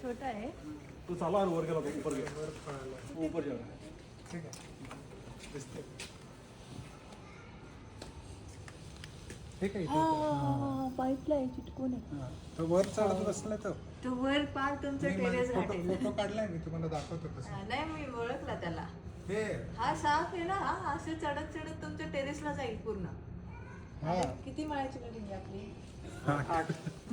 छोटा है तो चालू आहे वर गेला तो ऊपर गेला ऊपर जा ठीक आहे दिसते ठीक आहे हाँ पाइपला आहे चिटकून आहे हां तो वर चढत बसला तो तो वर पार तुमचं टेरेस गाठेल फोटो काढलाय मी तुम्हाला दाखवतो तसं नाही मी ओळखला त्याला हे हा साफ आहे ना हा असे चढत चढत तुमच्या टेरेसला जाईल पूर्ण हां किती माळ्याची बिल्डिंग आहे आपली हां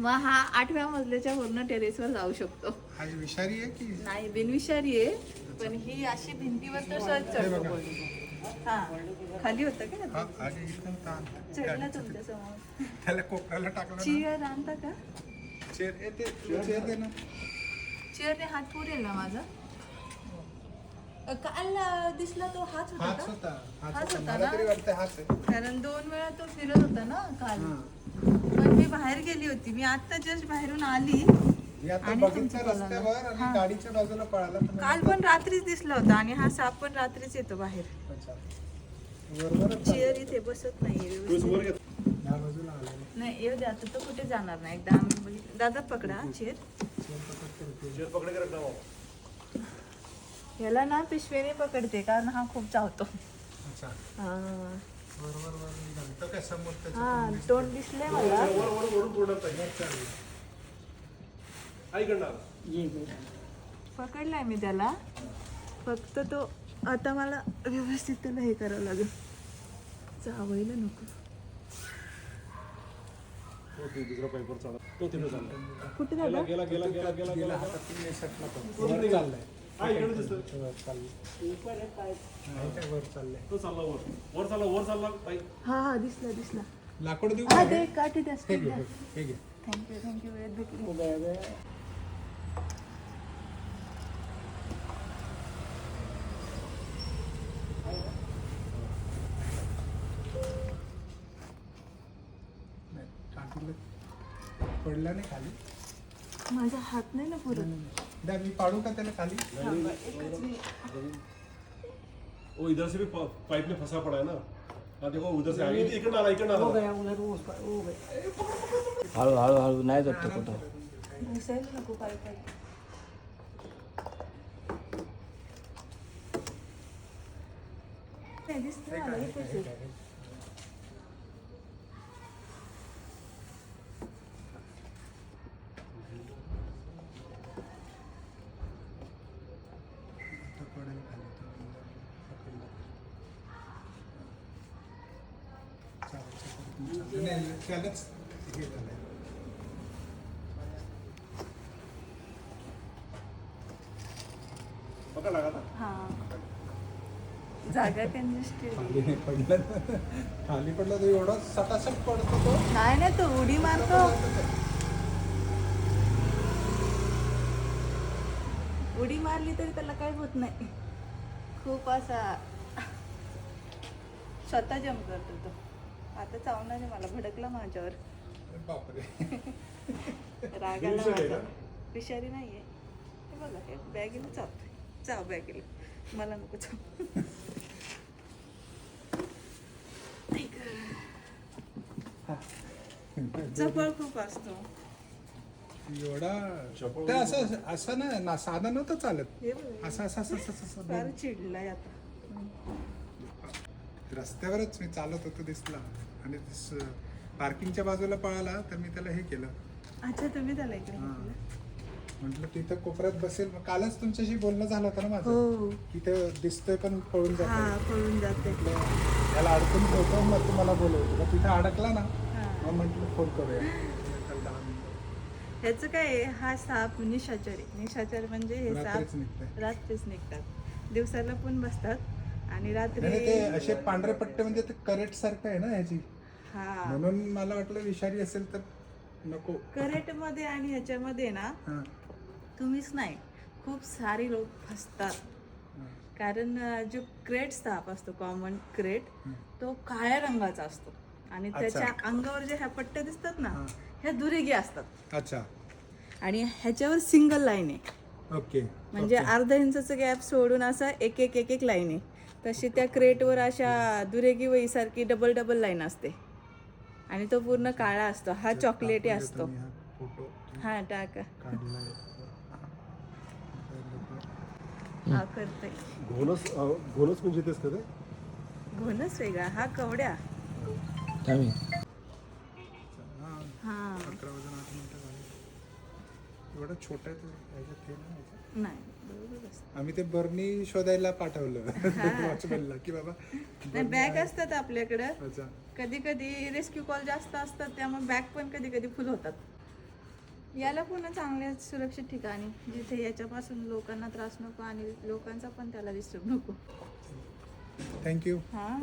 मग हा 8व्या मजल्याच्या पूर्ण टेरेसवर जाऊ शकतो आज विषारी आहे की नाही बिनविषारी आहे पण ही अशी भिंतीवर तर सहज चढतो हा खाली होतं का हा आगे इथून ताण चढला तुमच्या समोर त्याला कोपऱ्याला टाकलं ना चिअर आणता का चेअर येते चेअर दे ना चिअरने हात पुरेल ना माझा काल दिसला तो हाच होता हाच का होता हाच हाच होता होता मला ना? तरी वाटतं हाच आहे कारण 2 वेळा तो फिरत होता ना काल हां. पण मी बाहेर गेली होती मी आता जस्ट बाहेरून आली मी आता आणि बघितलं तुमचं बोलायला. रस्त्यावर आणि हां. गाडीच्या बाजूला पळाला तर काल पण रात्रीच दिसला होता आणि हा साप पण रात्रीच येतो बाहेर अच्छा बरोबरच चिअर इथे बसत नाहीये तो वर व्यवस्थित. गेला या बाजूला आला नाही येऊ दे आता तो कुठे जाणार नाही एकदा आम्ही बघितलं. दादा पकडा चिअर चेअर पकडे करत जाऊ याला ना पिशवेने पकडते कारण हा खूप चावतो अच्छा हा बरोबर निघालं तो काय समोर हा त्याच्या तोंड दिसले मला वर वर वरून तोडत पाहिजे आई करणार पकडलाय मी त्याला फक्त तो आता मला व्यवस्थित त्याला हे करावं लागेल चावायला नको तो दुसरा पाईपवर चालला तो तिथे चालला कुठे गेला झाला गेला गेला गेला गेला गेला हातातून निसटला तो. तो तिथे चाललाय हा इकडे दिसतोय वर चाललंय नाही काय वर चाललंय तो चालला वर वर चालला ताई हा हा दिसला दिसला लाकूड देऊ हा का? ते काठी द्या हे घे हे घे थँक्यू वेळेत भेटली नाही, टाकीला पडला नाही खाली माझा हात नाही ना पुरत द्या मी पाडू का त्याला खाली थांबा, एकच मी वो इधर से भी पाइप में फंसा पड़ा है ना हाँ देखो उधर से आगे इकडे आला इकडे आला हळू हळू हळू नाही जात तो कुठं घुसायला नको पाय पाय नाही दिसतं मला इथेच आहे. तो पडेल खाली तो पकडला. चालेल. नाही, त्यालाच हे झालंय. पकड़ लगा था हा जागा कंजेस्टेड खाली नाही पडलं खाली पडलं तर एवढा सटासट पडतो तो नाही ना तो उडी मारतो उडी मारली तरी त्याला काही होत नाही खूप असा स्वतः जम्प करतो तो आता चावणार मला भडकला माझ्यावर बापरे रागाला विषारी आहे माझा का? विषारी नाहीये हे बघा हे बॅगेला चावतोय चाव बॅगेला मला नको चाव ऐक. जवळ खूप असतो एवढा चपळ ते असं असं ना साधं नव्हतं चालत हे बघा असं असं असं असं असं फार चिडलाय आता रस्त्यावरच मी चालत होतो दिसला आणि पार्किंगच्या बाजूला पळाला तर मी त्याला हे केलं अच्छा तुम्ही त्याला इकडे हां. घेतलं? म्हटलं तिथं कोपऱ्यात बसेल मग कालच तुमच्याशी बोलणं झालं होतं ना माझं हो तिथं दिसतंय पण पळून हा जातो पळून जाते त्याला अडकून ठेवतो मग तुम्हाला बोलवतो मग तिथं अडकला ना हा. मग म्हटलं फोन करूया त्याला 10 मिनिटं. ह्याचं काय आहे, हा साप निशाचर आहे निशाचर म्हणजे हे रात्रीच साप निघतंय. रात्रीच निघतात दिवसाला पण बसतात आणि रात्री नाही, ते असे पांढरे पट्टे म्हणजे ते करेट सारखं आहे ना ह्याची हा म्हणून मला वाटलं विषारी असेल तर नको करेट मध्ये आणि ह्याच्यामध्ये ना हां तुम्हीच नाही खूप सारी लोक फसतात हां. कारण जो क्रेट साप असतो कॉमन क्रेट हं. तो काळ्या रंगाचा असतो आणि अच्छा. त्याच्या अंगावर जे ह्या पट्ट्या दिसतात ना हां. ह्या दुरेगी असतात अच्छा आणि ह्याच्यावर सिंगल लाईन आहे ओके म्हणजे अर्धा इंचाचं गॅप सोडून असा एक एक एक एक लाईन आहे तशी त्या क्रेटवर अशा दुरेगी वहीसारखी डबल डबल लाईन असते आणि तो पूर्ण काळा असतो हा चॉकलेटी असतो फोटो हा टाका काढलाय हा करते घोणस म्हणजे तेच का ते घोणच वेगळा हा कवड्या आम्ही हां हा 11 वाजून 8 मिनिटं झाली. एवढा छोटा आहे तो ह्याच्यात हे नाही ह्याच्यात. नाही बरोबर असतं. आम्ही ते बर्नी शोधायला पाठवलं वॉचमॅनला की बाबा नाही बॅग असतात आपल्याकडं अच्छा कधी कधी रेस्क्यू कॉल जास्त असतात त्यामुळे बॅग पण कधी कधी फुल होतात याला पुन्हा चांगल्या सुरक्षित ठिकाणी जिथे याच्यापासून लोकांना त्रास नको आणि लोकांचा पण त्याला डिस्टर्ब नको थँक्यू हां